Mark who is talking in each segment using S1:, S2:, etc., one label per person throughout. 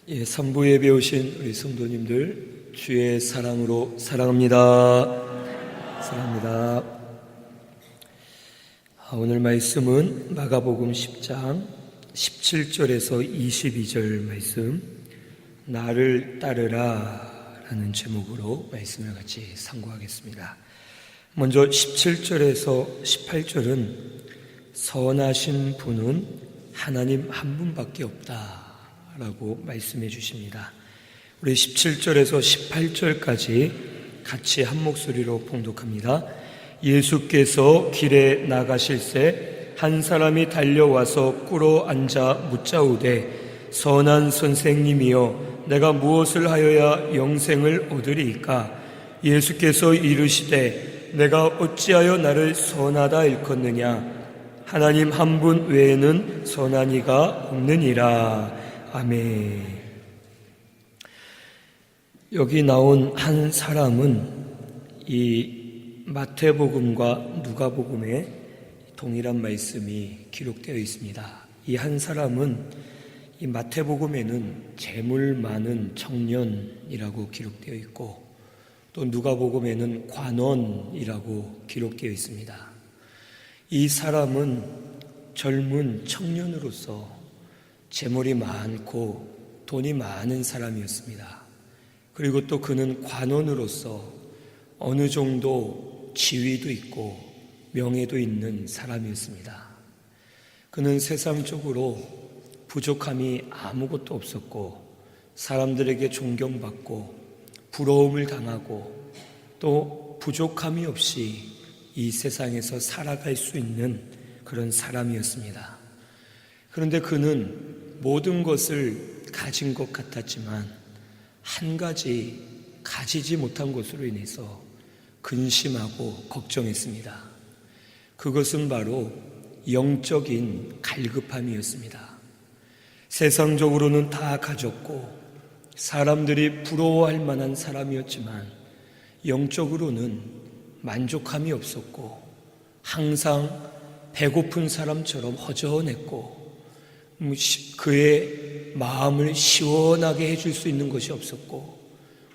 S1: 3부 예배 오신 우리 성도님들 주의 사랑으로 사랑합니다. 사랑합니다. 오늘 말씀은 마가복음 10장 17절에서 22절 말씀, 나를 따르라 라는 제목으로 말씀을 같이 상고하겠습니다. 먼저 17절에서 18절은 선하신 분은 하나님 한 분밖에 없다 라고 말씀해 주십니다. 우리 17절에서 18절까지 같이 한 목소리로 봉독합니다. 예수께서 길에 나가실새 한 사람이 달려와서 꿇어 앉아 묻자오되, 선한 선생님이여, 내가 무엇을 하여야 영생을 얻으리이까? 예수께서 이르시되, 내가 어찌하여 나를 선하다 일컫느냐? 하나님 한 분 외에는 선한 이가 없느니라. 아멘. 여기 나온 한 사람은 이 마태복음과 누가복음에 동일한 말씀이 기록되어 있습니다. 이 한 사람은 이 마태복음에는 재물 많은 청년이라고 기록되어 있고, 또 누가복음에는 관원이라고 기록되어 있습니다. 이 사람은 젊은 청년으로서 재물이 많고 돈이 많은 사람이었습니다. 그리고 또 그는 관원으로서 어느 정도 지위도 있고 명예도 있는 사람이었습니다. 그는 세상적으로 부족함이 아무것도 없었고, 사람들에게 존경받고 부러움을 당하고 또 부족함이 없이 이 세상에서 살아갈 수 있는 그런 사람이었습니다. 그런데 그는 모든 것을 가진 것 같았지만 한 가지 가지지 못한 것으로 인해서 근심하고 걱정했습니다. 그것은 바로 영적인 갈급함이었습니다. 세상적으로는 다 가졌고 사람들이 부러워할 만한 사람이었지만 영적으로는 만족함이 없었고 항상 배고픈 사람처럼 허전했고 그의 마음을 시원하게 해줄 수 있는 것이 없었고,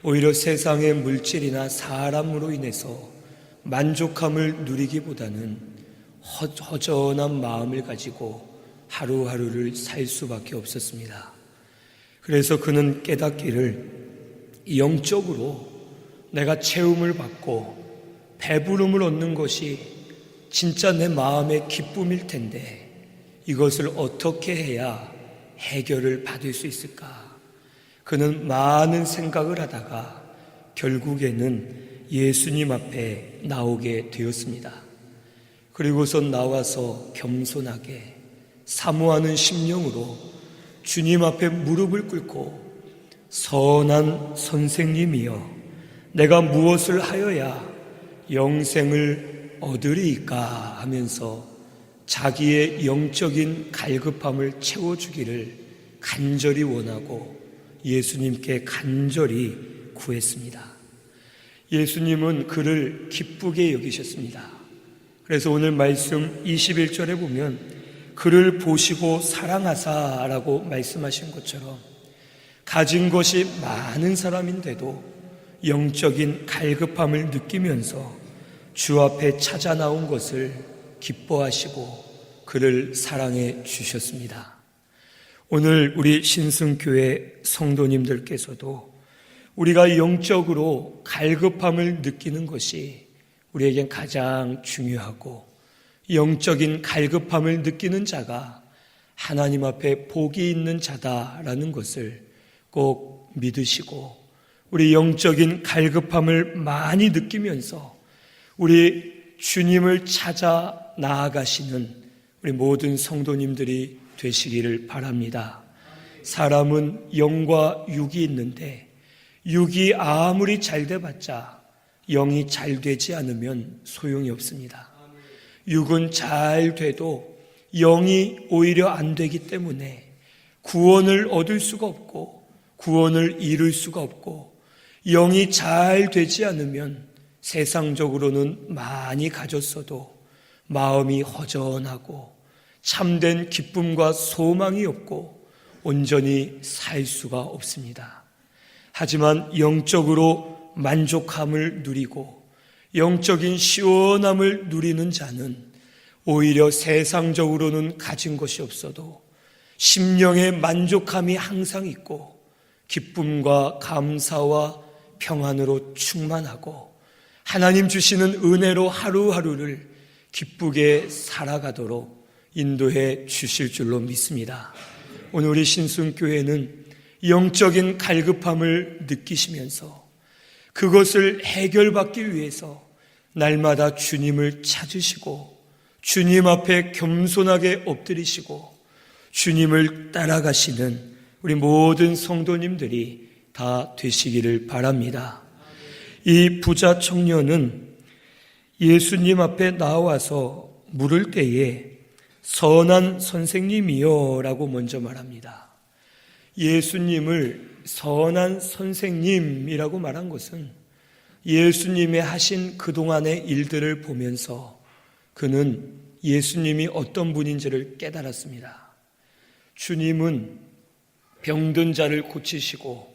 S1: 오히려 세상의 물질이나 사람으로 인해서 만족함을 누리기보다는 허전한 마음을 가지고 하루하루를 살 수밖에 없었습니다. 그래서 그는 깨닫기를, 영적으로 내가 채움을 받고 배부름을 얻는 것이 진짜 내 마음의 기쁨일 텐데 이것을 어떻게 해야 해결을 받을 수 있을까? 그는 많은 생각을 하다가 결국에는 예수님 앞에 나오게 되었습니다. 그리고선 나와서 겸손하게 사모하는 심령으로 주님 앞에 무릎을 꿇고, 선한 선생님이여, 내가 무엇을 하여야 영생을 얻으리이까 하면서 자기의 영적인 갈급함을 채워주기를 간절히 원하고 예수님께 간절히 구했습니다. 예수님은 그를 기쁘게 여기셨습니다. 그래서 오늘 말씀 21절에 보면 그를 보시고 사랑하사라고 말씀하신 것처럼 가진 것이 많은 사람인데도 영적인 갈급함을 느끼면서 주 앞에 찾아 나온 것을 기뻐하시고 그를 사랑해 주셨습니다. 오늘 우리 신승교회 성도님들께서도 우리가 영적으로 갈급함을 느끼는 것이 우리에겐 가장 중요하고, 영적인 갈급함을 느끼는 자가 하나님 앞에 복이 있는 자다라는 것을 꼭 믿으시고, 우리 영적인 갈급함을 많이 느끼면서 우리 주님을 찾아 나아가시는 우리 모든 성도님들이 되시기를 바랍니다. 사람은 영과 육이 있는데 육이 아무리 잘 돼봤자 영이 잘 되지 않으면 소용이 없습니다. 육은 잘 돼도 영이 오히려 안 되기 때문에 구원을 얻을 수가 없고 구원을 이룰 수가 없고, 영이 잘 되지 않으면 세상적으로는 많이 가졌어도 마음이 허전하고 참된 기쁨과 소망이 없고 온전히 살 수가 없습니다. 하지만 영적으로 만족함을 누리고 영적인 시원함을 누리는 자는 오히려 세상적으로는 가진 것이 없어도 심령의 만족함이 항상 있고 기쁨과 감사와 평안으로 충만하고 하나님 주시는 은혜로 하루하루를 기쁘게 살아가도록 인도해 주실 줄로 믿습니다. 오늘 우리 신순교회는 영적인 갈급함을 느끼시면서 그것을 해결받기 위해서 날마다 주님을 찾으시고 주님 앞에 겸손하게 엎드리시고 주님을 따라가시는 우리 모든 성도님들이 다 되시기를 바랍니다. 이 부자 청년은 예수님 앞에 나와서 물을 때에 선한 선생님이여 라고 먼저 말합니다. 예수님을 선한 선생님이라고 말한 것은 예수님이 하신 그동안의 일들을 보면서 그는 예수님이 어떤 분인지를 깨달았습니다. 주님은 병든 자를 고치시고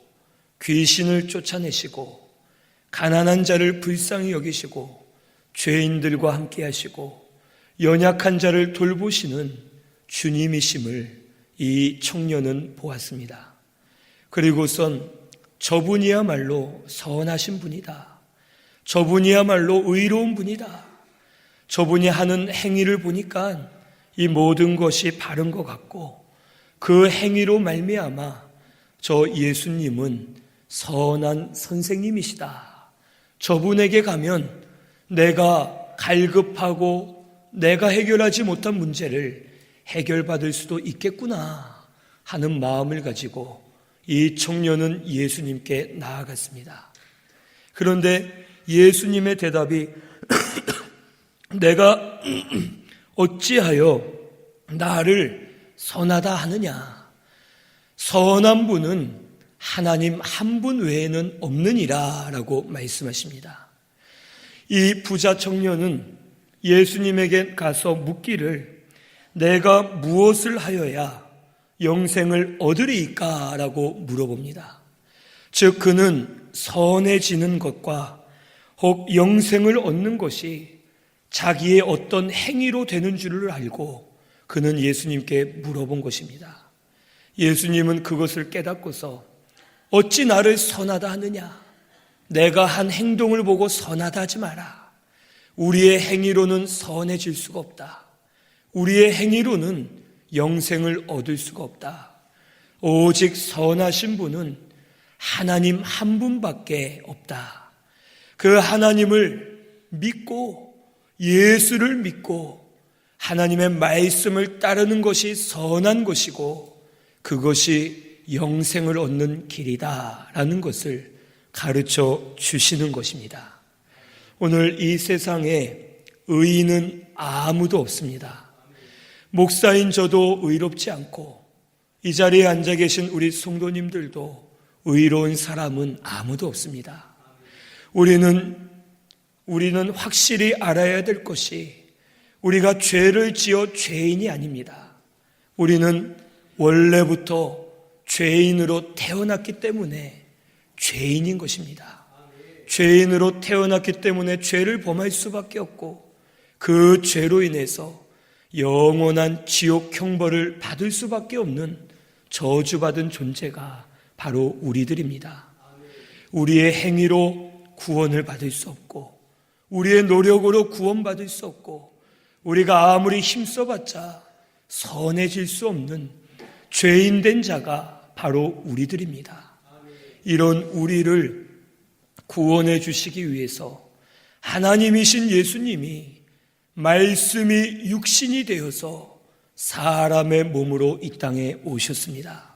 S1: 귀신을 쫓아내시고 가난한 자를 불쌍히 여기시고 죄인들과 함께 하시고 연약한 자를 돌보시는 주님이심을 이 청년은 보았습니다. 그리고선 저분이야말로 선하신 분이다. 저분이야말로 의로운 분이다. 저분이 하는 행위를 보니까 이 모든 것이 바른 것 같고 그 행위로 말미암아 저 예수님은 선한 선생님이시다. 저분에게 가면 내가 갈급하고 내가 해결하지 못한 문제를 해결받을 수도 있겠구나 하는 마음을 가지고 이 청년은 예수님께 나아갔습니다. 그런데 예수님의 대답이 내가 어찌하여 나를 선하다 하느냐? 선한 분은 하나님 한 분 외에는 없느니라 라고 말씀하십니다. 이 부자 청년은 예수님에게 가서 묻기를 내가 무엇을 하여야 영생을 얻으리이까? 라고 물어봅니다. 즉 그는 선해지는 것과 혹 영생을 얻는 것이 자기의 어떤 행위로 되는 줄을 알고 그는 예수님께 물어본 것입니다. 예수님은 그것을 깨닫고서 어찌 나를 선하다 하느냐? 내가 한 행동을 보고 선하다 하지 마라. 우리의 행위로는 선해질 수가 없다. 우리의 행위로는 영생을 얻을 수가 없다. 오직 선하신 분은 하나님 한 분밖에 없다. 그 하나님을 믿고 예수를 믿고 하나님의 말씀을 따르는 것이 선한 것이고 그것이 영생을 얻는 길이다라는 것을 가르쳐 주시는 것입니다. 오늘 이 세상에 의인은 아무도 없습니다. 목사인 저도 의롭지 않고 이 자리에 앉아 계신 우리 성도님들도 의로운 사람은 아무도 없습니다. 우리는 확실히 알아야 될 것이 우리가 죄를 지어 죄인이 아닙니다. 우리는 원래부터 죄인으로 태어났기 때문에 죄인인 것입니다. 죄인으로 태어났기 때문에 죄를 범할 수밖에 없고 그 죄로 인해서 영원한 지옥 형벌을 받을 수밖에 없는 저주받은 존재가 바로 우리들입니다. 우리의 행위로 구원을 받을 수 없고 우리의 노력으로 구원받을 수 없고 우리가 아무리 힘써봤자 선해질 수 없는 죄인된 자가 바로 우리들입니다. 이런 우리를 구원해 주시기 위해서 하나님이신 예수님이 말씀이 육신이 되어서 사람의 몸으로 이 땅에 오셨습니다.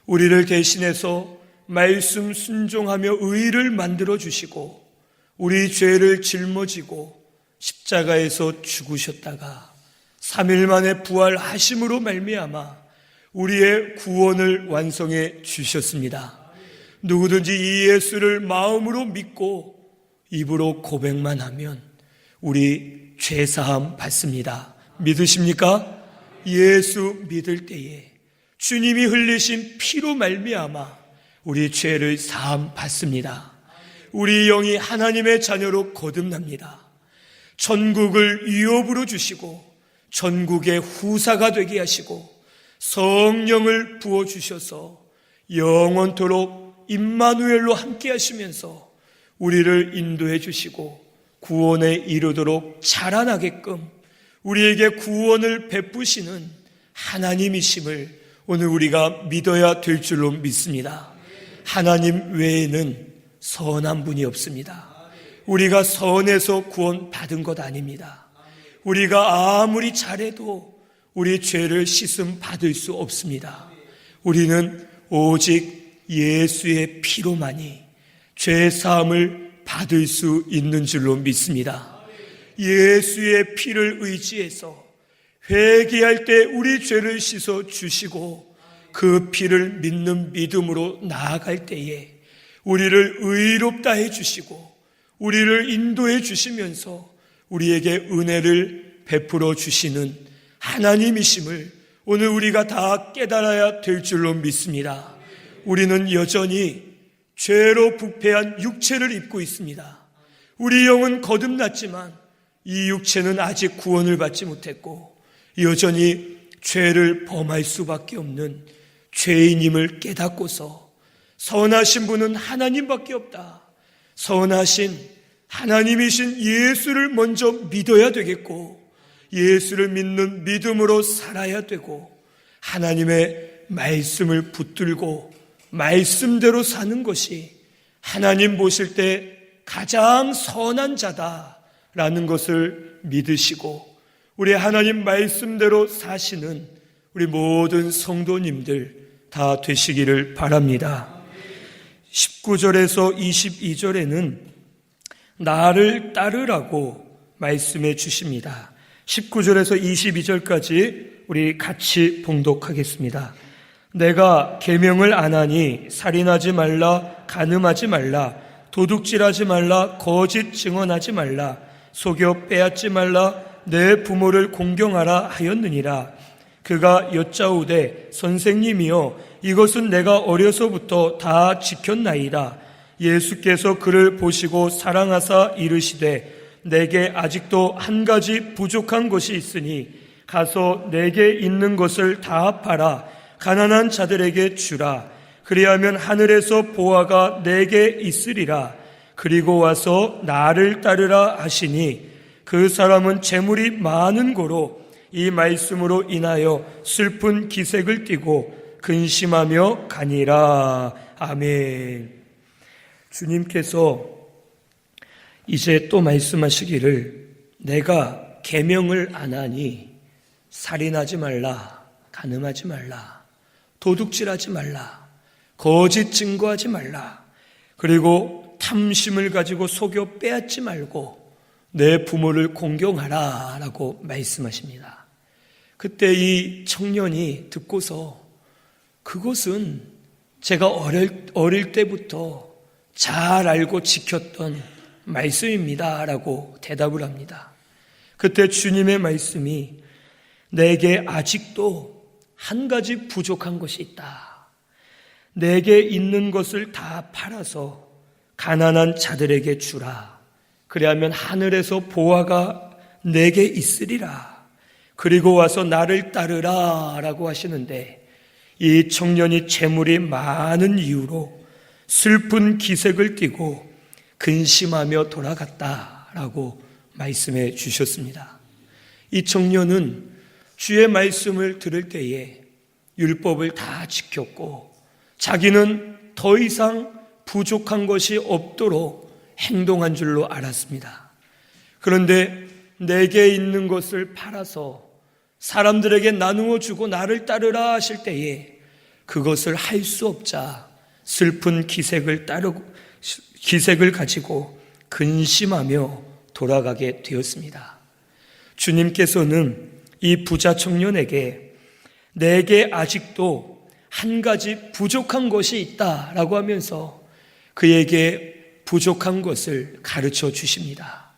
S1: 우리를 대신해서 말씀 순종하며 의를 만들어 주시고 우리 죄를 짊어지고 십자가에서 죽으셨다가 3일 만에 부활하심으로 말미암아 우리의 구원을 완성해 주셨습니다. 누구든지 이 예수를 마음으로 믿고 입으로 고백만 하면 우리 죄사함 받습니다. 믿으십니까? 예수 믿을 때에 주님이 흘리신 피로 말미암아 우리 죄를 사함 받습니다. 우리 영이 하나님의 자녀로 거듭납니다. 천국을 유업으로 주시고 전국의 후사가 되게 하시고 성령을 부어주셔서 영원토록 임마누엘로 함께 하시면서 우리를 인도해 주시고 구원에 이르도록 자라나게끔 우리에게 구원을 베푸시는 하나님이심을 오늘 우리가 믿어야 될 줄로 믿습니다. 하나님 외에는 선한 분이 없습니다. 우리가 선해서 구원 받은 것 아닙니다. 우리가 아무리 잘해도 우리 죄를 씻음 받을 수 없습니다. 우리는 오직 예수의 피로만이 죄 사함을 받을 수 있는 줄로 믿습니다. 예수의 피를 의지해서 회개할 때 우리 죄를 씻어 주시고 그 피를 믿는 믿음으로 나아갈 때에 우리를 의롭다 해주시고 우리를 인도해 주시면서 우리에게 은혜를 베풀어 주시는 하나님이심을 오늘 우리가 다 깨달아야 될 줄로 믿습니다. 우리는 여전히 죄로 부패한 육체를 입고 있습니다. 우리 영은 거듭났지만 이 육체는 아직 구원을 받지 못했고 여전히 죄를 범할 수밖에 없는 죄인임을 깨닫고서 선하신 분은 하나님밖에 없다. 선하신 하나님이신 예수를 먼저 믿어야 되겠고 예수를 믿는 믿음으로 살아야 되고 하나님의 말씀을 붙들고 말씀대로 사는 것이 하나님 보실 때 가장 선한 자다라는 것을 믿으시고 우리 하나님 말씀대로 사시는 우리 모든 성도님들 다 되시기를 바랍니다. 19절에서 22절에는 나를 따르라고 말씀해 주십니다. 19절에서 22절까지 우리 같이 봉독하겠습니다. 내가 계명을 안 하니 살인하지 말라, 간음하지 말라, 도둑질하지 말라, 거짓 증언하지 말라, 속여 빼앗지 말라, 내 부모를 공경하라 하였느니라. 그가 여짜오되 선생님이여 이것은 내가 어려서부터 다 지켰나이다. 예수께서 그를 보시고 사랑하사 이르시되 내게 아직도 한 가지 부족한 것이 있으니 가서 내게 있는 것을 다 팔아 가난한 자들에게 주라. 그리하면 하늘에서 보화가 내게 있으리라. 그리고 와서 나를 따르라 하시니 그 사람은 재물이 많은 고로 이 말씀으로 인하여 슬픈 기색을 띠고 근심하며 가니라. 아멘. 주님께서 이제 또 말씀하시기를 내가 계명을 안 하니 살인하지 말라, 간음하지 말라, 도둑질하지 말라, 거짓 증거하지 말라, 그리고 탐심을 가지고 속여 빼앗지 말고 내 부모를 공경하라 라고 말씀하십니다. 그때 이 청년이 듣고서 그것은 제가 어릴 때부터 잘 알고 지켰던 말씀입니다 라고 대답을 합니다. 그때 주님의 말씀이 내게 아직도 한 가지 부족한 것이 있다. 내게 있는 것을 다 팔아서 가난한 자들에게 주라. 그리하면 하늘에서 보화가 내게 있으리라. 그리고 와서 나를 따르라 라고 하시는데 이 청년이 재물이 많은 이유로 슬픈 기색을 띠고 근심하며 돌아갔다라고 말씀해 주셨습니다. 이 청년은 주의 말씀을 들을 때에 율법을 다 지켰고 자기는 더 이상 부족한 것이 없도록 행동한 줄로 알았습니다. 그런데 내게 있는 것을 팔아서 사람들에게 나누어 주고 나를 따르라 하실 때에 그것을 할 수 없자 슬픈 기색을 가지고 근심하며 돌아가게 되었습니다. 주님께서는 이 부자 청년에게 내게 아직도 한 가지 부족한 것이 있다라고 하면서 그에게 부족한 것을 가르쳐 주십니다.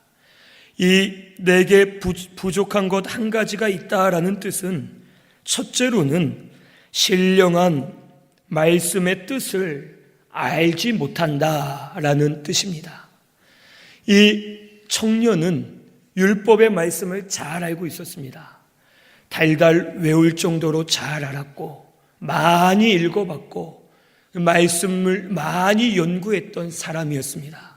S1: 이 내게 부족한 것 한 가지가 있다라는 뜻은 첫째로는 신령한 말씀의 뜻을 알지 못한다라는 뜻입니다. 이 청년은 율법의 말씀을 잘 알고 있었습니다. 달달 외울 정도로 잘 알았고 많이 읽어봤고 말씀을 많이 연구했던 사람이었습니다.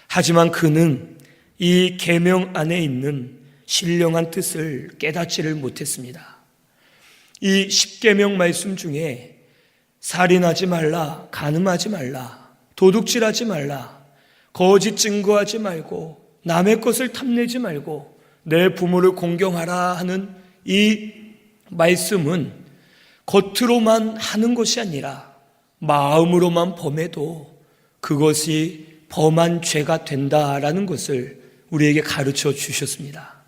S1: 하지만 그는 이 계명 안에 있는 신령한 뜻을 깨닫지를 못했습니다. 이 십계명 말씀 중에 살인하지 말라, 간음하지 말라, 도둑질하지 말라, 거짓 증거하지 말고 남의 것을 탐내지 말고 내 부모를 공경하라 하는 이 말씀은 겉으로만 하는 것이 아니라 마음으로만 범해도 그것이 범한 죄가 된다라는 것을 우리에게 가르쳐 주셨습니다.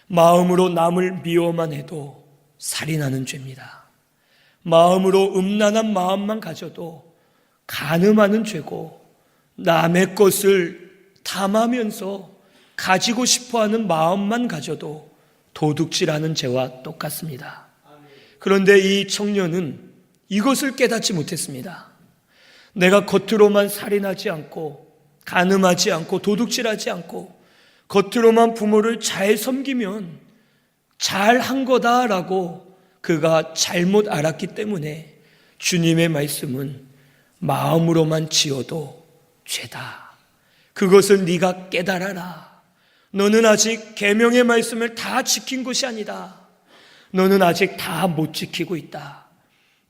S1: 마음으로 남을 미워만 해도 살인하는 죄입니다. 마음으로 음란한 마음만 가져도 간음하는 죄고, 남의 것을 탐하면서 가지고 싶어하는 마음만 가져도 도둑질하는 죄와 똑같습니다. 그런데 이 청년은 이것을 깨닫지 못했습니다. 내가 겉으로만 살인하지 않고 간음하지 않고 도둑질하지 않고 겉으로만 부모를 잘 섬기면 잘한 거다라고 그가 잘못 알았기 때문에 주님의 말씀은 마음으로만 지어도 죄다. 그것을 네가 깨달아라. 너는 아직 계명의 말씀을 다 지킨 것이 아니다. 너는 아직 다 못 지키고 있다.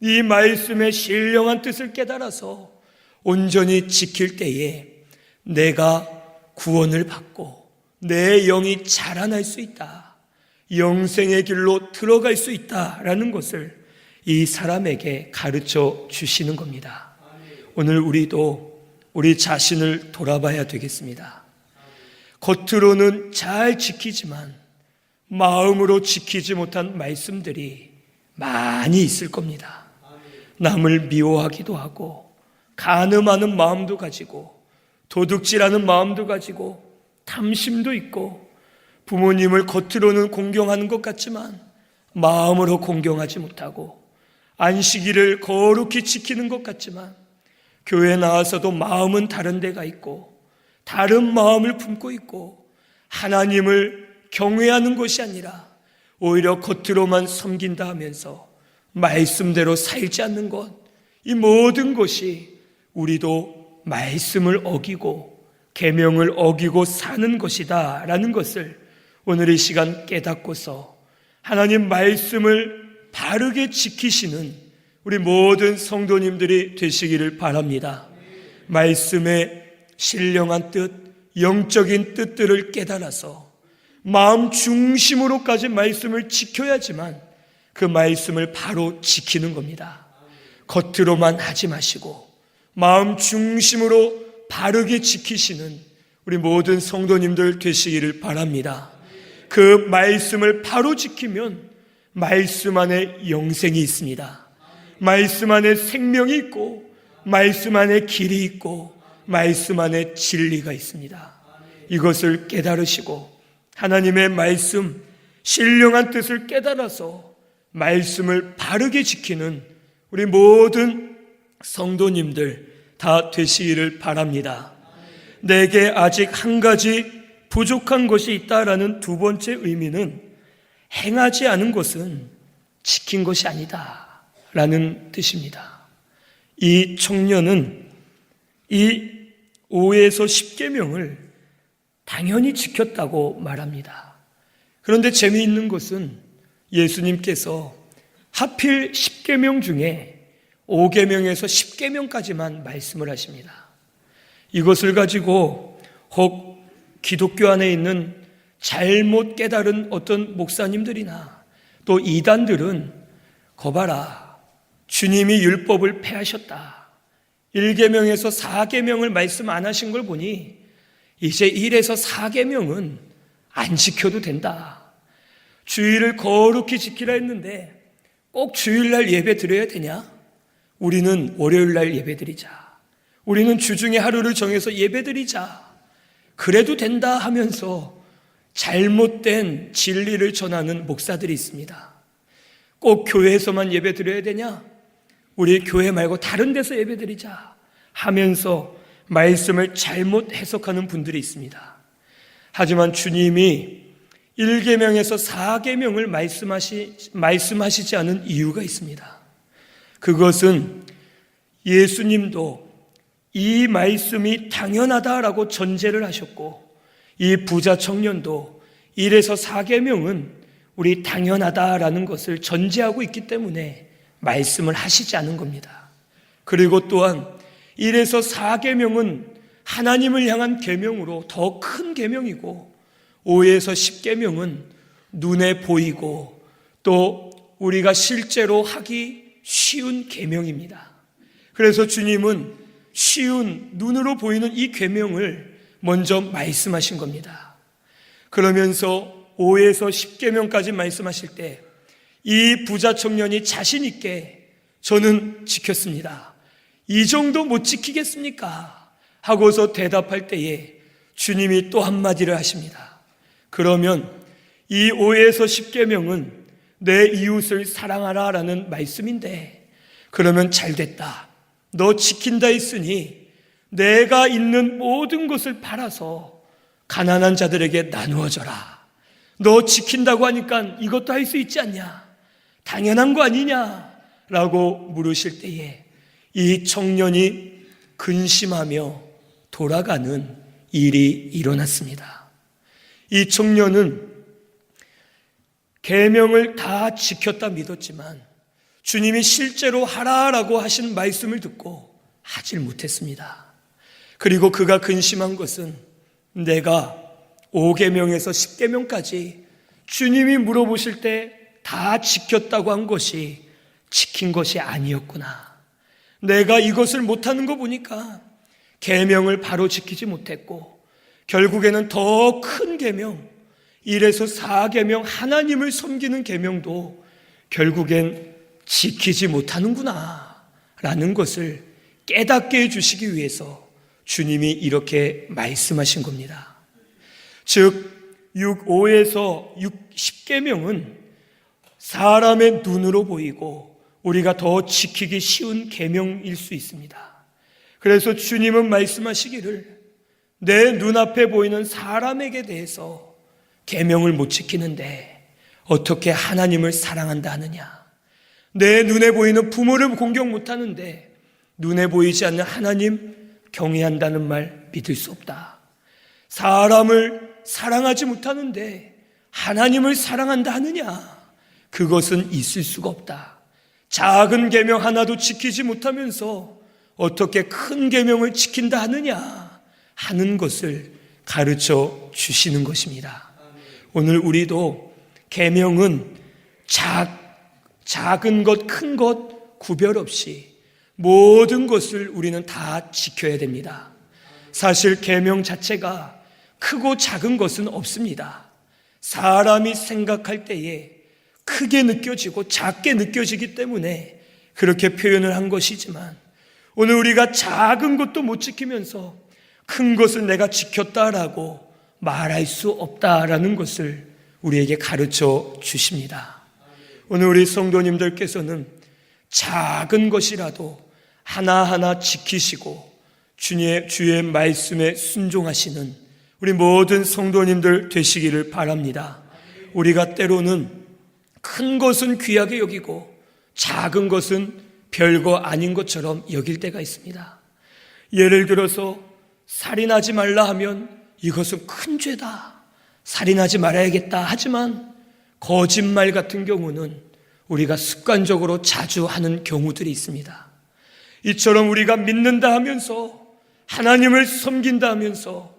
S1: 이 말씀의 신령한 뜻을 깨달아서 온전히 지킬 때에 내가 구원을 받고 내 영이 자라날 수 있다. 영생의 길로 들어갈 수 있다라는 것을 이 사람에게 가르쳐 주시는 겁니다. 오늘 우리도 우리 자신을 돌아봐야 되겠습니다. 겉으로는 잘 지키지만 마음으로 지키지 못한 말씀들이 많이 있을 겁니다. 남을 미워하기도 하고 간음하는 마음도 가지고 도둑질하는 마음도 가지고 탐심도 있고 부모님을 겉으로는 공경하는 것 같지만 마음으로 공경하지 못하고 안식일을 거룩히 지키는 것 같지만 교회 나와서도 마음은 다른 데가 있고 다른 마음을 품고 있고 하나님을 경외하는 것이 아니라 오히려 겉으로만 섬긴다 하면서 말씀대로 살지 않는 것, 이 모든 것이 우리도 말씀을 어기고 계명을 어기고 사는 것이다 라는 것을 오늘 이 시간 깨닫고서 하나님 말씀을 바르게 지키시는 우리 모든 성도님들이 되시기를 바랍니다. 말씀의 신령한 뜻, 영적인 뜻들을 깨달아서 마음 중심으로까지 말씀을 지켜야지만 그 말씀을 바로 지키는 겁니다. 겉으로만 하지 마시고 마음 중심으로 바르게 지키시는 우리 모든 성도님들 되시기를 바랍니다. 그 말씀을 바로 지키면 말씀 안에 영생이 있습니다. 말씀 안에 생명이 있고 말씀 안에 길이 있고 말씀 안에 진리가 있습니다. 이것을 깨달으시고 하나님의 말씀, 신령한 뜻을 깨달아서 말씀을 바르게 지키는 우리 모든 성도님들 다 되시기를 바랍니다. 내게 아직 한 가지 부족한 것이 있다라는 두 번째 의미는 행하지 않은 것은 지킨 것이 아니다 라는 뜻입니다. 이 청년은 이 5에서 10계명을 당연히 지켰다고 말합니다. 그런데 재미있는 것은 예수님께서 하필 10계명 중에 5계명에서 10계명까지만 말씀을 하십니다. 이것을 가지고 혹 기독교 안에 있는 잘못 깨달은 어떤 목사님들이나 또 이단들은 거봐라, 주님이 율법을 폐하셨다. 1계명에서 4계명을 말씀 안 하신 걸 보니 이제 1에서 4계명은 안 지켜도 된다. 주일을 거룩히 지키라 했는데 꼭 주일날 예배 드려야 되냐? 우리는 월요일날 예배 드리자. 우리는 주중에 하루를 정해서 예배 드리자. 그래도 된다 하면서 잘못된 진리를 전하는 목사들이 있습니다. 꼭 교회에서만 예배 드려야 되냐? 우리 교회 말고 다른 데서 예배 드리자 하면서 말씀을 잘못 해석하는 분들이 있습니다. 하지만 주님이 1계명에서 4계명을 말씀하시지 않은 이유가 있습니다. 그것은 예수님도 이 말씀이 당연하다라고 전제를 하셨고, 이 부자 청년도 1에서 4계명은 우리 당연하다라는 것을 전제하고 있기 때문에 말씀을 하시지 않은 겁니다. 그리고 또한 1에서 4계명은 하나님을 향한 계명으로 더 큰 계명이고, 5에서 10계명은 눈에 보이고 또 우리가 실제로 하기 쉬운 계명입니다. 그래서 주님은 쉬운 눈으로 보이는 이 계명을 먼저 말씀하신 겁니다. 그러면서 5에서 10계명까지 말씀하실 때 이 부자 청년이 자신 있게 저는 지켰습니다. 이 정도 못 지키겠습니까? 하고서 대답할 때에 주님이 또 한마디를 하십니다. 그러면 이 5에서 10계명은 내 이웃을 사랑하라 라는 말씀인데, 그러면 잘됐다. 너 지킨다 했으니 내가 있는 모든 것을 팔아서 가난한 자들에게 나누어줘라. 너 지킨다고 하니까 이것도 할 수 있지 않냐? 당연한 거 아니냐? 라고 물으실 때에 이 청년이 근심하며 돌아가는 일이 일어났습니다. 이 청년은 계명을 다 지켰다 믿었지만 주님이 실제로 하라라고 하신 말씀을 듣고 하질 못했습니다. 그리고 그가 근심한 것은 내가 5계명에서 10계명까지 주님이 물어보실 때 다 지켰다고 한 것이 지킨 것이 아니었구나. 내가 이것을 못하는 거 보니까 계명을 바로 지키지 못했고, 결국에는 더 큰 계명, 1에서 4계명 하나님을 섬기는 계명도 결국엔 지키지 못하는구나 라는 것을 깨닫게 해주시기 위해서 주님이 이렇게 말씀하신 겁니다. 즉 5에서 10계명은 사람의 눈으로 보이고 우리가 더 지키기 쉬운 계명일 수 있습니다. 그래서 주님은 말씀하시기를 내 눈앞에 보이는 사람에게 대해서 계명을 못 지키는데 어떻게 하나님을 사랑한다 하느냐? 내 눈에 보이는 부모를 공경 못하는데 눈에 보이지 않는 하나님 경외한다는 말 믿을 수 없다. 사람을 사랑하지 못하는데 하나님을 사랑한다 하느냐? 그것은 있을 수가 없다. 작은 계명 하나도 지키지 못하면서 어떻게 큰 계명을 지킨다 하느냐 하는 것을 가르쳐 주시는 것입니다. 오늘 우리도 계명은 작은 것, 큰 것 구별 없이 모든 것을 우리는 다 지켜야 됩니다. 사실 계명 자체가 크고 작은 것은 없습니다. 사람이 생각할 때에 크게 느껴지고 작게 느껴지기 때문에 그렇게 표현을 한 것이지만, 오늘 우리가 작은 것도 못 지키면서 큰 것을 내가 지켰다라고 말할 수 없다라는 것을 우리에게 가르쳐 주십니다. 오늘 우리 성도님들께서는 작은 것이라도 하나하나 지키시고 주의 말씀에 순종하시는 우리 모든 성도님들 되시기를 바랍니다. 우리가 때로는 큰 것은 귀하게 여기고 작은 것은 별거 아닌 것처럼 여길 때가 있습니다. 예를 들어서 살인하지 말라 하면 이것은 큰 죄다, 살인하지 말아야겠다 하지만 거짓말 같은 경우는 우리가 습관적으로 자주 하는 경우들이 있습니다. 이처럼 우리가 믿는다 하면서 하나님을 섬긴다 하면서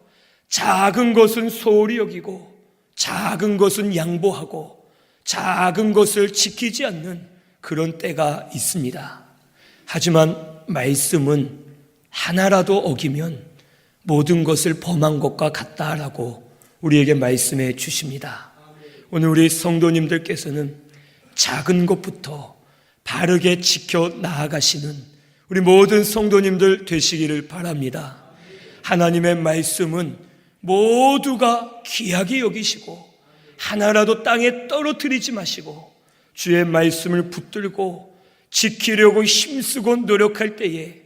S1: 작은 것은 소홀히 여기고 작은 것은 양보하고 작은 것을 지키지 않는 그런 때가 있습니다. 하지만 말씀은 하나라도 어기면 모든 것을 범한 것과 같다라고 우리에게 말씀해 주십니다. 오늘 우리 성도님들께서는 작은 것부터 바르게 지켜 나아가시는 우리 모든 성도님들 되시기를 바랍니다. 하나님의 말씀은 모두가 귀하게 여기시고 하나라도 땅에 떨어뜨리지 마시고 주의 말씀을 붙들고 지키려고 힘쓰고 노력할 때에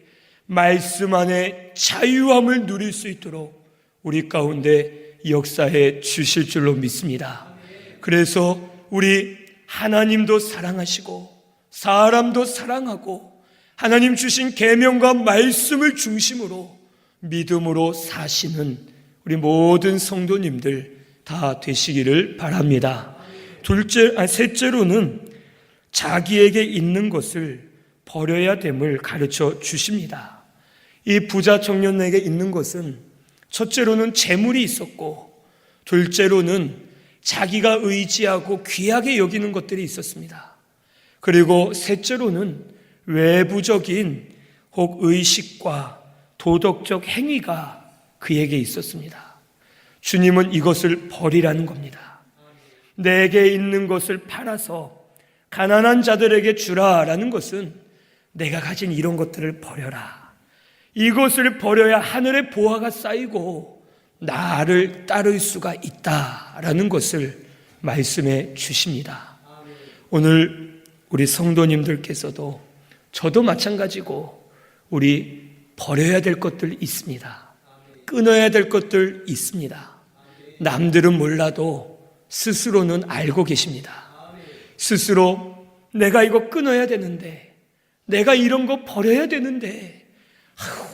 S1: 말씀 안에 자유함을 누릴 수 있도록 우리 가운데 역사해 주실 줄로 믿습니다. 그래서 우리 하나님도 사랑하시고 사람도 사랑하고 하나님 주신 계명과 말씀을 중심으로 믿음으로 사시는 우리 모든 성도님들 다 되시기를 바랍니다. 셋째로는 자기에게 있는 것을 버려야 됨을 가르쳐 주십니다. 이 부자 청년에게 있는 것은 첫째로는 재물이 있었고, 둘째로는 자기가 의지하고 귀하게 여기는 것들이 있었습니다. 그리고 셋째로는 외부적인 혹 의식과 도덕적 행위가 그에게 있었습니다. 주님은 이것을 버리라는 겁니다. 내게 있는 것을 팔아서 가난한 자들에게 주라라는 것은 내가 가진 이런 것들을 버려라. 이것을 버려야 하늘의 보화가 쌓이고 나를 따를 수가 있다라는 것을 말씀해 주십니다. 오늘 우리 성도님들께서도 저도 마찬가지고 우리 버려야 될 것들 있습니다. 끊어야 될 것들 있습니다. 남들은 몰라도 스스로는 알고 계십니다. 스스로 내가 이거 끊어야 되는데, 내가 이런 거 버려야 되는데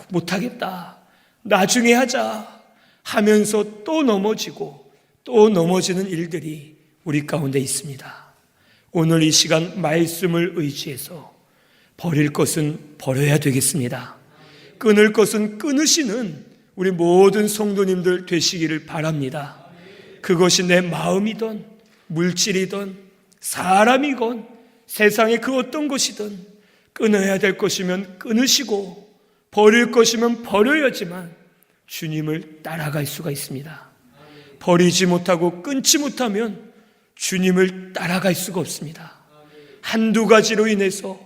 S1: 못하겠다, 나중에 하자 하면서 또 넘어지고 또 넘어지는 일들이 우리 가운데 있습니다. 오늘 이 시간 말씀을 의지해서 버릴 것은 버려야 되겠습니다. 끊을 것은 끊으시는 우리 모든 성도님들 되시기를 바랍니다. 그것이 내 마음이든 물질이든 사람이건 세상의 그 어떤 것이든 끊어야 될 것이면 끊으시고 버릴 것이면 버려야지만 주님을 따라갈 수가 있습니다. 버리지 못하고 끊지 못하면 주님을 따라갈 수가 없습니다. 한두 가지로 인해서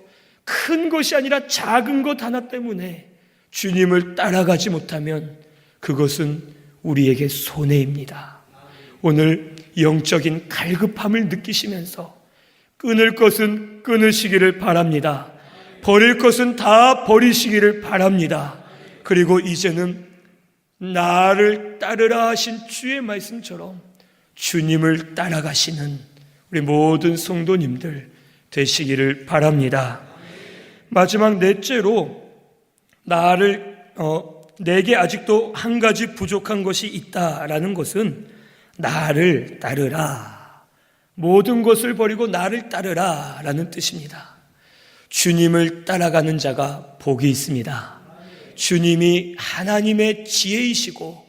S1: 큰 것이 아니라 작은 것 하나 때문에 주님을 따라가지 못하면 그것은 우리에게 손해입니다. 오늘 영적인 갈급함을 느끼시면서 끊을 것은 끊으시기를 바랍니다. 버릴 것은 다 버리시기를 바랍니다. 그리고 이제는 나를 따르라 하신 주의 말씀처럼 주님을 따라가시는 우리 모든 성도님들 되시기를 바랍니다. 마지막 넷째로 내게 아직도 한 가지 부족한 것이 있다라는 것은 나를 따르라, 모든 것을 버리고 나를 따르라 라는 뜻입니다. 주님을 따라가는 자가 복이 있습니다. 주님이 하나님의 지혜이시고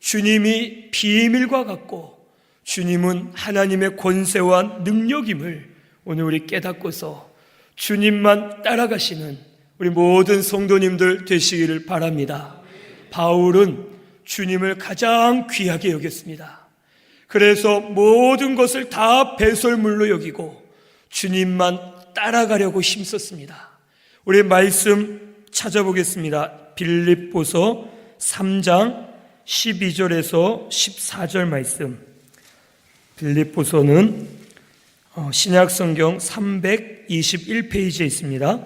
S1: 주님이 비밀과 같고 주님은 하나님의 권세와 능력임을 오늘 우리 깨닫고서 주님만 따라가시는 우리 모든 성도님들 되시기를 바랍니다. 바울은 주님을 가장 귀하게 여겼습니다. 그래서 모든 것을 다 배설물로 여기고 주님만 따라가려고 힘썼습니다. 우리 말씀 찾아보겠습니다. 빌립보서 3장 12절에서 14절 말씀. 빌립보서는 신약성경 321페이지에 있습니다.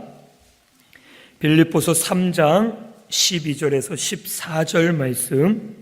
S1: 빌립보서 3장 12절에서 14절 말씀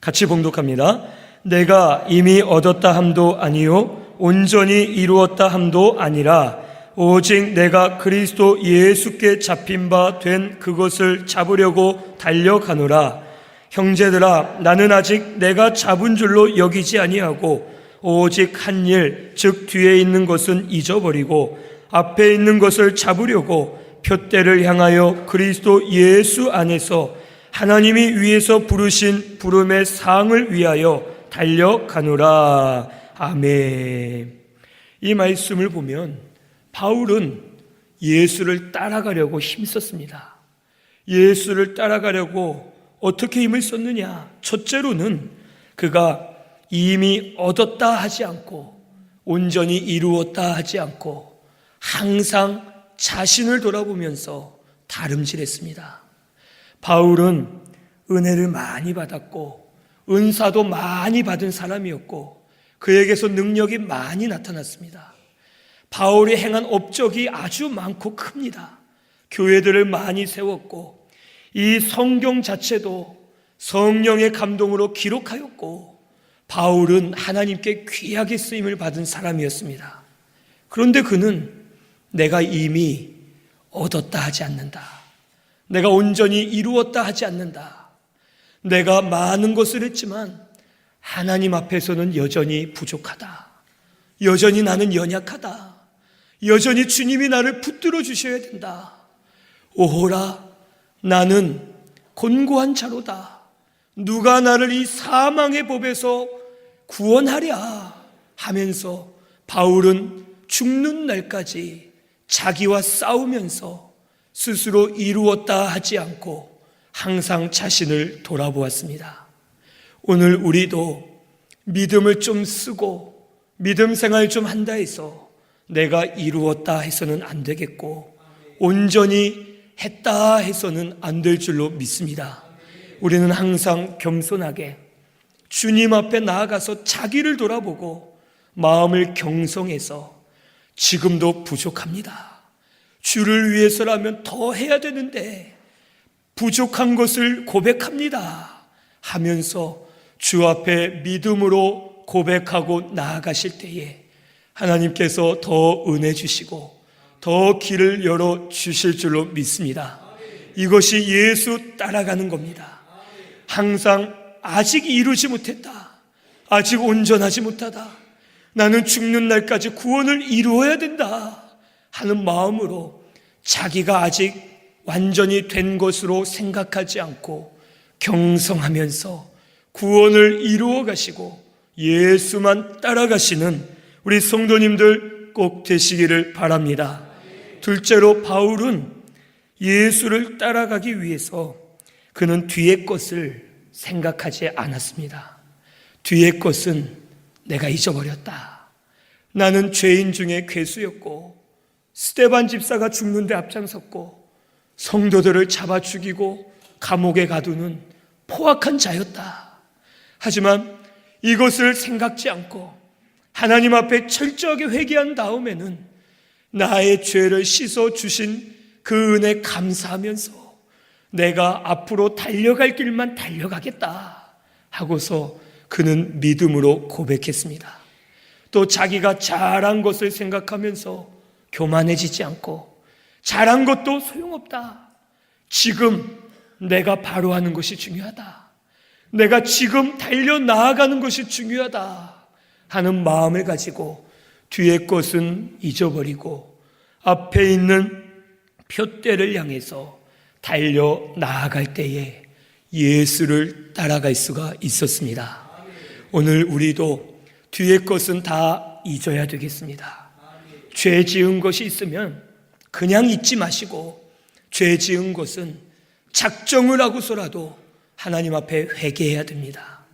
S1: 같이 봉독합니다. 내가 이미 얻었다 함도 아니요 온전히 이루었다 함도 아니라 오직 내가 그리스도 예수께 잡힌 바 된 그것을 잡으려고 달려가노라. 형제들아, 나는 아직 내가 잡은 줄로 여기지 아니하고 오직 한 일, 즉 뒤에 있는 것은 잊어버리고 앞에 있는 것을 잡으려고 푯대를 향하여 그리스도 예수 안에서 하나님이 위에서 부르신 부름의 상을 위하여 달려가노라. 아멘. 이 말씀을 보면 바울은 예수를 따라가려고 힘썼습니다. 예수를 따라가려고 어떻게 힘을 썼느냐? 첫째로는 그가 이미 얻었다 하지 않고 온전히 이루었다 하지 않고 항상 자신을 돌아보면서 다름질했습니다. 바울은 은혜를 많이 받았고 은사도 많이 받은 사람이었고 그에게서 능력이 많이 나타났습니다. 바울이 행한 업적이 아주 많고 큽니다. 교회들을 많이 세웠고 이 성경 자체도 성령의 감동으로 기록하였고 바울은 하나님께 귀하게 쓰임을 받은 사람이었습니다. 그런데 그는 내가 이미 얻었다 하지 않는다. 내가 온전히 이루었다 하지 않는다. 내가 많은 것을 했지만 하나님 앞에서는 여전히 부족하다. 여전히 나는 연약하다. 여전히 주님이 나를 붙들어 주셔야 된다. 오호라, 나는 곤고한 자로다. 누가 나를 이 사망의 법에서 구원하랴 하면서 바울은 죽는 날까지 자기와 싸우면서 스스로 이루었다 하지 않고 항상 자신을 돌아보았습니다. 오늘 우리도 믿음을 좀 쓰고 믿음 생활 좀 한다 해서 내가 이루었다 해서는 안 되겠고 온전히 했다 해서는 안 될 줄로 믿습니다. 우리는 항상 겸손하게 주님 앞에 나아가서 자기를 돌아보고 마음을 경성해서 지금도 부족합니다. 주를 위해서라면 더 해야 되는데 부족한 것을 고백합니다 하면서 주 앞에 믿음으로 고백하고 나아가실 때에 하나님께서 더 은혜 주시고 더 길을 열어 주실 줄로 믿습니다. 이것이 예수 따라가는 겁니다. 항상 아직 이루지 못했다. 아직 온전하지 못하다. 나는 죽는 날까지 구원을 이루어야 된다 하는 마음으로 자기가 아직 완전히 된 것으로 생각하지 않고 경성하면서 구원을 이루어 가시고 예수만 따라가시는 우리 성도님들 꼭 되시기를 바랍니다. 둘째로 바울은 예수를 따라가기 위해서 그는 뒤의 것을 생각하지 않았습니다. 뒤의 것은 내가 잊어버렸다. 나는 죄인 중에 괴수였고 스데반 집사가 죽는데 앞장섰고 성도들을 잡아 죽이고 감옥에 가두는 포악한 자였다. 하지만 이것을 생각지 않고 하나님 앞에 철저하게 회개한 다음에는 나의 죄를 씻어 주신 그 은혜 감사하면서 내가 앞으로 달려갈 길만 달려가겠다 하고서 그는 믿음으로 고백했습니다. 또 자기가 잘한 것을 생각하면서 교만해지지 않고 잘한 것도 소용없다. 지금 내가 바로 하는 것이 중요하다. 내가 지금 달려나아가는 것이 중요하다 하는 마음을 가지고 뒤의 것은 잊어버리고 앞에 있는 표대를 향해서 달려나아갈 때에 예수를 따라갈 수가 있었습니다. 오늘 우리도 뒤의 것은 다 잊어야 되겠습니다. 죄 지은 것이 있으면 그냥 잊지 마시고 죄 지은 것은 작정을 하고서라도 하나님 앞에 회개해야 됩니다.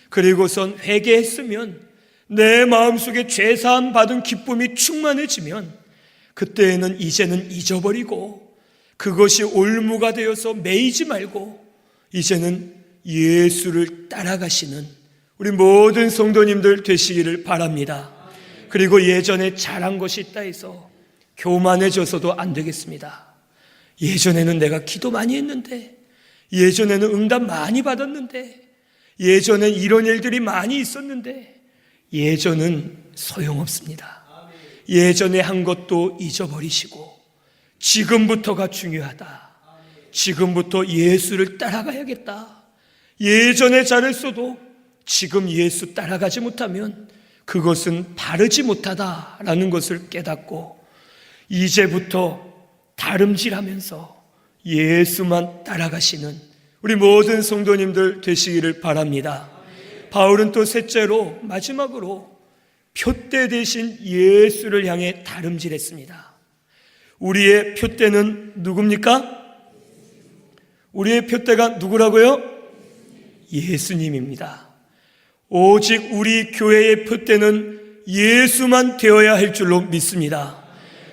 S1: 그리고선 회개했으면 내 마음속에 죄사함 받은 기쁨이 충만해지면 그때에는 이제는 잊어버리고 그것이 올무가 되어서 매이지 말고 이제는 예수를 따라가시는 우리 모든 성도님들 되시기를 바랍니다. 그리고 예전에 잘한 것이 있다 해서 교만해져서도 안 되겠습니다. 예전에는 내가 기도 많이 했는데, 예전에는 응답 많이 받았는데, 예전엔 이런 일들이 많이 있었는데 예전은 소용없습니다. 예전에 한 것도 잊어버리시고 지금부터가 중요하다. 지금부터 예수를 따라가야겠다. 예전에 잘했어도 지금 예수 따라가지 못하면 그것은 바르지 못하다라는 것을 깨닫고 이제부터 다름질하면서 예수만 따라가시는 우리 모든 성도님들 되시기를 바랍니다. 바울은 또 셋째로 마지막으로 표대 대신 예수를 향해 다름질했습니다. 우리의 표대는 누굽니까? 우리의 표대가 누구라고요? 예수님입니다. 오직 우리 교회의 표대는 예수만 되어야 할 줄로 믿습니다.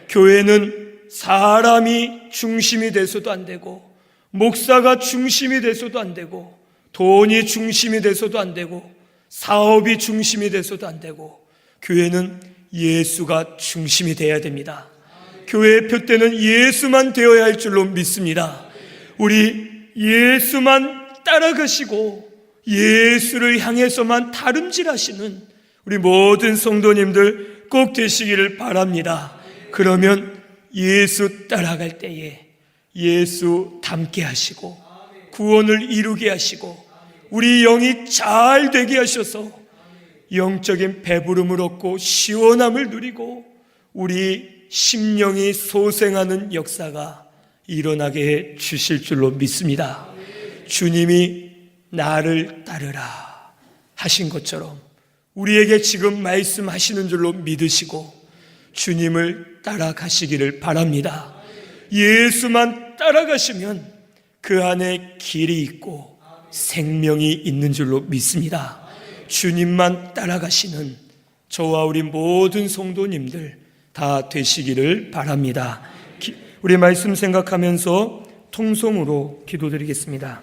S1: 교회는 사람이 중심이 돼서도 안 되고 목사가 중심이 돼서도 안 되고 돈이 중심이 돼서도 안 되고 사업이 중심이 돼서도 안 되고 교회는 예수가 중심이 되어야 됩니다. 교회의 표대는 예수만 되어야 할 줄로 믿습니다. 우리 예수만 따라가시고 예수를 향해서만 다름질하시는 우리 모든 성도님들 꼭 되시기를 바랍니다. 그러면 예수 따라갈 때에 예수 닮게 하시고 구원을 이루게 하시고 우리 영이 잘 되게 하셔서 영적인 배부름을 얻고 시원함을 누리고 우리 심령이 소생하는 역사가 일어나게 해 주실 줄로 믿습니다. 주님이 나를 따르라 하신 것처럼 우리에게 지금 말씀하시는 줄로 믿으시고 주님을 따라가시기를 바랍니다. 예수만 따라가시면 그 안에 길이 있고 생명이 있는 줄로 믿습니다. 주님만 따라가시는 저와 우리 모든 성도님들 다 되시기를 바랍니다. 우리 말씀 생각하면서 통성으로 기도드리겠습니다.